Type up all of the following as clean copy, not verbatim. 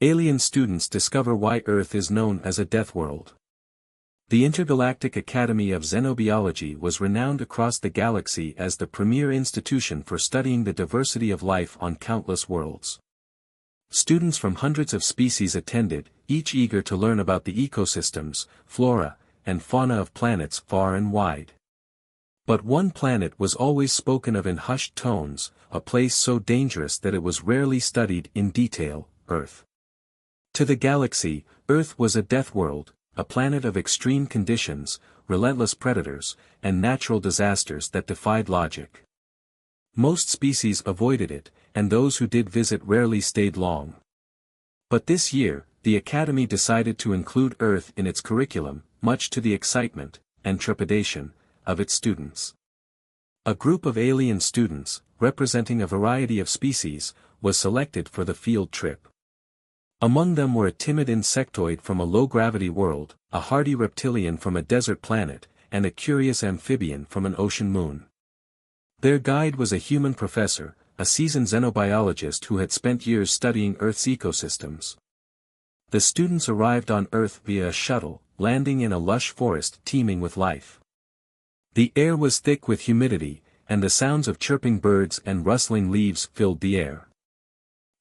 Alien students discover why Earth is known as a Deathworld. The Intergalactic Academy of Xenobiology was renowned across the galaxy as the premier institution for studying the diversity of life on countless worlds. Students from hundreds of species attended, each eager to learn about the ecosystems, flora, and fauna of planets far and wide. But one planet was always spoken of in hushed tones, a place so dangerous that it was rarely studied in detail, Earth. To the galaxy, Earth was a death world, a planet of extreme conditions, relentless predators, and natural disasters that defied logic. Most species avoided it, and those who did visit rarely stayed long. But this year, the Academy decided to include Earth in its curriculum, much to the excitement, and trepidation, of its students. A group of alien students, representing a variety of species, was selected for the field trip. Among them were a timid insectoid from a low-gravity world, a hardy reptilian from a desert planet, and a curious amphibian from an ocean moon. Their guide was a human professor, a seasoned xenobiologist who had spent years studying Earth's ecosystems. The students arrived on Earth via a shuttle, landing in a lush forest teeming with life. The air was thick with humidity, and the sounds of chirping birds and rustling leaves filled the air.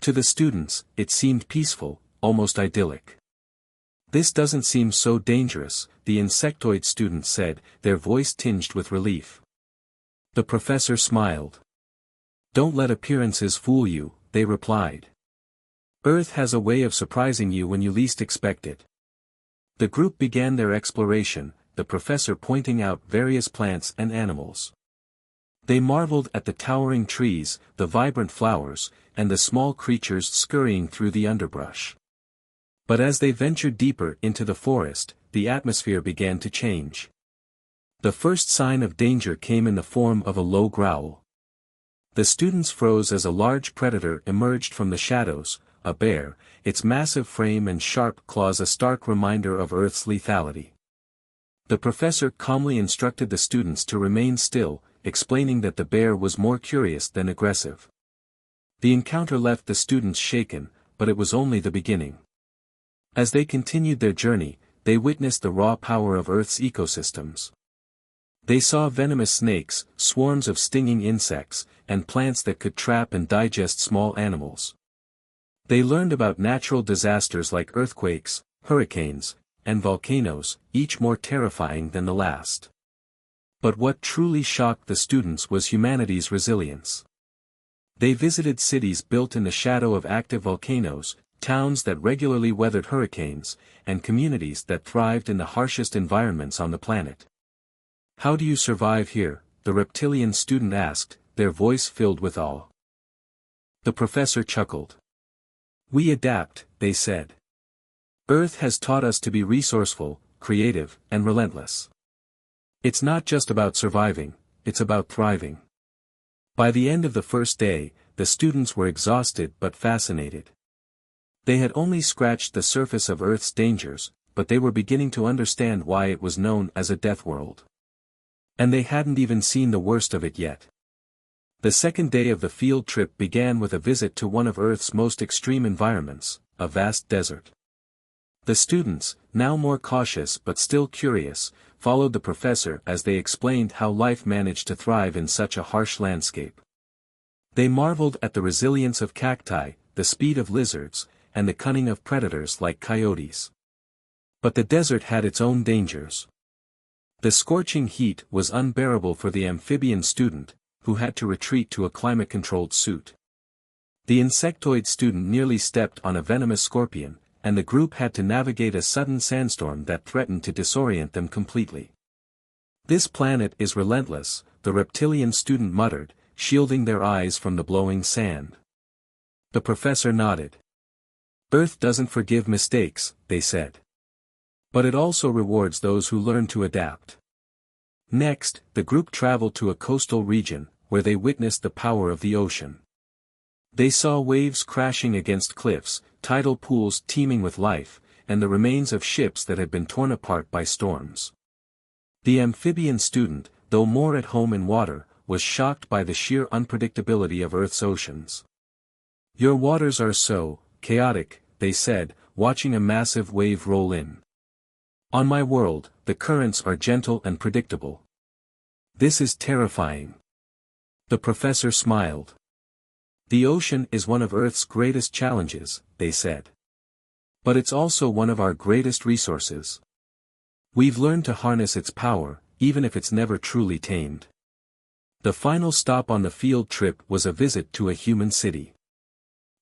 To the students, it seemed peaceful, almost idyllic. "This doesn't seem so dangerous," the insectoid student said, their voice tinged with relief. The professor smiled. "Don't let appearances fool you," they replied. "Earth has a way of surprising you when you least expect it." The group began their exploration, the professor pointing out various plants and animals. They marveled at the towering trees, the vibrant flowers, and the small creatures scurrying through the underbrush. But as they ventured deeper into the forest, the atmosphere began to change. The first sign of danger came in the form of a low growl. The students froze as a large predator emerged from the shadows, a bear, its massive frame and sharp claws a stark reminder of Earth's lethality. The professor calmly instructed the students to remain still, explaining that the bear was more curious than aggressive. The encounter left the students shaken, but it was only the beginning. As they continued their journey, they witnessed the raw power of Earth's ecosystems. They saw venomous snakes, swarms of stinging insects, and plants that could trap and digest small animals. They learned about natural disasters like earthquakes, hurricanes, and volcanoes, each more terrifying than the last. But what truly shocked the students was humanity's resilience. They visited cities built in the shadow of active volcanoes, towns that regularly weathered hurricanes, and communities that thrived in the harshest environments on the planet. "How do you survive here?" the reptilian student asked, their voice filled with awe. The professor chuckled. "We adapt," they said. "Earth has taught us to be resourceful, creative, and relentless. It's not just about surviving, it's about thriving." By the end of the first day, the students were exhausted but fascinated. They had only scratched the surface of Earth's dangers, but they were beginning to understand why it was known as a death world. And they hadn't even seen the worst of it yet. The second day of the field trip began with a visit to one of Earth's most extreme environments, a vast desert. The students, now more cautious but still curious, followed the professor as they explained how life managed to thrive in such a harsh landscape. They marveled at the resilience of cacti, the speed of lizards, and the cunning of predators like coyotes. But the desert had its own dangers. The scorching heat was unbearable for the amphibian student, who had to retreat to a climate-controlled suit. The insectoid student nearly stepped on a venomous scorpion, and the group had to navigate a sudden sandstorm that threatened to disorient them completely. "This planet is relentless," the reptilian student muttered, shielding their eyes from the blowing sand. The professor nodded. "Earth doesn't forgive mistakes," they said. "But it also rewards those who learn to adapt." Next, the group traveled to a coastal region, where they witnessed the power of the ocean. They saw waves crashing against cliffs, tidal pools teeming with life, and the remains of ships that had been torn apart by storms. The amphibian student, though more at home in water, was shocked by the sheer unpredictability of Earth's oceans. "Your waters are so chaotic," they said, watching a massive wave roll in. On my world, the currents are gentle and predictable. This is terrifying. The professor smiled. The ocean is one of Earth's greatest challenges, they said. But it's also one of our greatest resources. We've learned to harness its power, even if it's never truly tamed. The final stop on the field trip was a visit to a human city.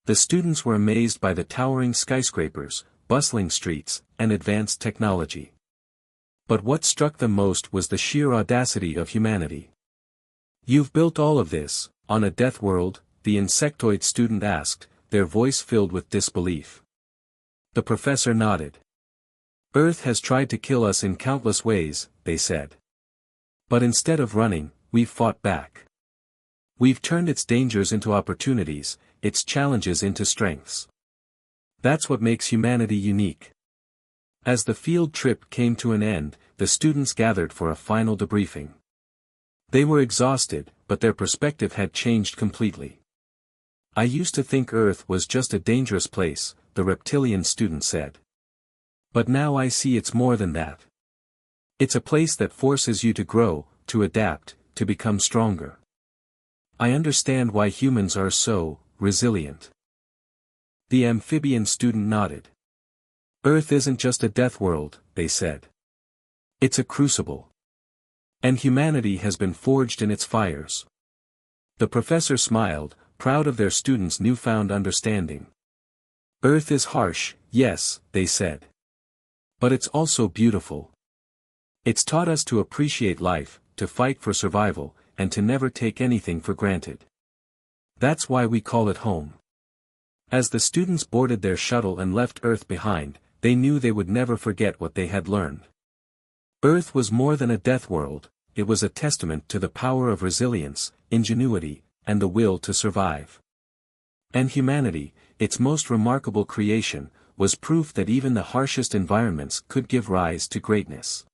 The students were amazed by the towering skyscrapers, bustling streets, and advanced technology. But what struck them most was the sheer audacity of humanity. "You've built all of this, on a death world?" the insectoid student asked, their voice filled with disbelief. The professor nodded. "Earth has tried to kill us in countless ways," they said. "But instead of running, we've fought back. We've turned its dangers into opportunities, its challenges into strengths. That's what makes humanity unique." As the field trip came to an end, the students gathered for a final debriefing. They were exhausted, but their perspective had changed completely. "I used to think Earth was just a dangerous place," the reptilian student said. "But now I see it's more than that. It's a place that forces you to grow, to adapt, to become stronger. I understand why humans are so resilient." The amphibian student nodded. "Earth isn't just a death world," they said. "It's a crucible. And humanity has been forged in its fires." The professor smiled, proud of their students' newfound understanding. "Earth is harsh, yes," they said. "But it's also beautiful. It's taught us to appreciate life, to fight for survival, and to never take anything for granted. That's why we call it home." As the students boarded their shuttle and left Earth behind, they knew they would never forget what they had learned. Earth was more than a death world, it was a testament to the power of resilience, ingenuity, and the will to survive. And humanity, its most remarkable creation, was proof that even the harshest environments could give rise to greatness.